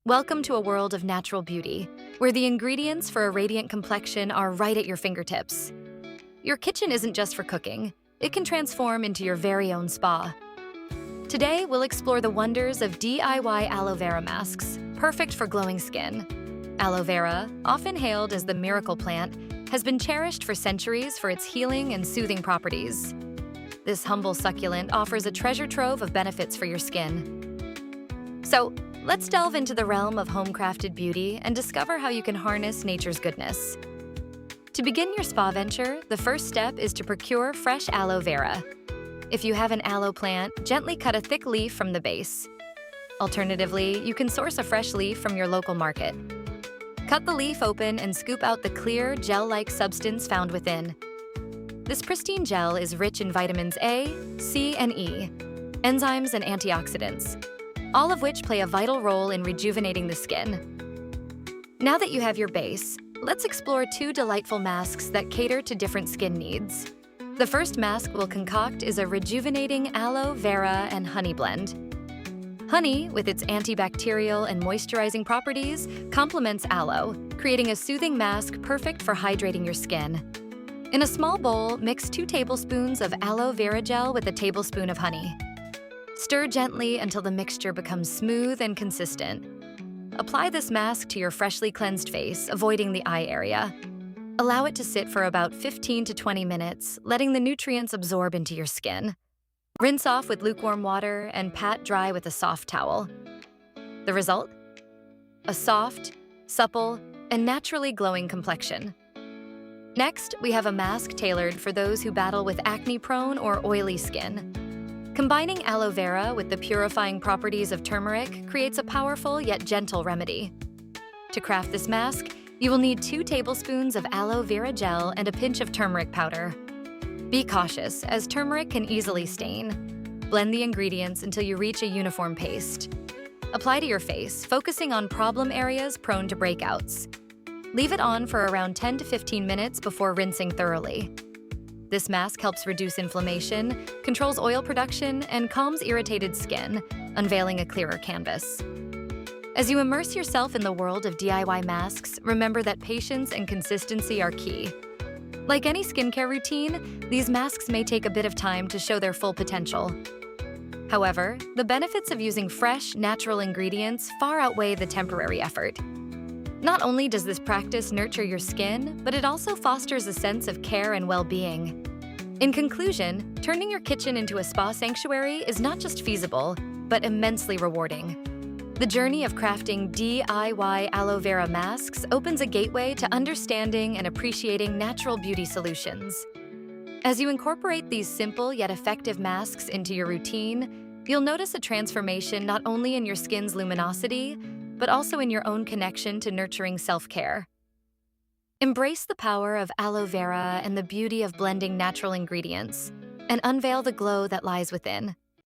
Welcome to a world of natural beauty, where the ingredients for a radiant complexion are right at your fingertips. Your kitchen isn't just for cooking, it can transform into your very own spa. Today, we'll explore the wonders of DIY aloe vera masks, perfect for glowing skin. Aloe vera, often hailed as the miracle plant, has been cherished for centuries for its healing and soothing properties. This humble succulent offers a treasure trove of benefits for your skin. So, let's delve into the realm of home-crafted beauty and discover how you can harness nature's goodness. To begin your spa venture, the first step is to procure fresh aloe vera. If you have an aloe plant, gently cut a thick leaf from the base. Alternatively, you can source a fresh leaf from your local market. Cut the leaf open and scoop out the clear, gel-like substance found within. This pristine gel is rich in vitamins A, C, and E, enzymes and antioxidants, all of which play a vital role in rejuvenating the skin. Now that you have your base, let's explore two delightful masks that cater to different skin needs. The first mask we'll concoct is a rejuvenating aloe vera and honey blend. Honey, with its antibacterial and moisturizing properties, complements aloe, creating a soothing mask perfect for hydrating your skin. In a small bowl, mix 2 tablespoons of aloe vera gel with a tablespoon of honey. Stir gently until the mixture becomes smooth and consistent. Apply this mask to your freshly cleansed face, avoiding the eye area. Allow it to sit for about 15 to 20 minutes, letting the nutrients absorb into your skin. Rinse off with lukewarm water and pat dry with a soft towel. The result? A soft, supple, and naturally glowing complexion. Next, we have a mask tailored for those who battle with acne-prone or oily skin. Combining aloe vera with the purifying properties of turmeric creates a powerful yet gentle remedy. To craft this mask, you will need 2 tablespoons of aloe vera gel and a pinch of turmeric powder. Be cautious, as turmeric can easily stain. Blend the ingredients until you reach a uniform paste. Apply to your face, focusing on problem areas prone to breakouts. Leave it on for around 10 to 15 minutes before rinsing thoroughly. This mask helps reduce inflammation, controls oil production, and calms irritated skin, unveiling a clearer canvas. As you immerse yourself in the world of DIY masks, remember that patience and consistency are key. Like any skincare routine, these masks may take a bit of time to show their full potential. However, the benefits of using fresh, natural ingredients far outweigh the temporary effort. Not only does this practice nurture your skin, but it also fosters a sense of care and well-being. In conclusion, turning your kitchen into a spa sanctuary is not just feasible, but immensely rewarding. The journey of crafting DIY aloe vera masks opens a gateway to understanding and appreciating natural beauty solutions. As you incorporate these simple yet effective masks into your routine, you'll notice a transformation not only in your skin's luminosity, but also in your own connection to nurturing self-care. Embrace the power of aloe vera and the beauty of blending natural ingredients, and unveil the glow that lies within.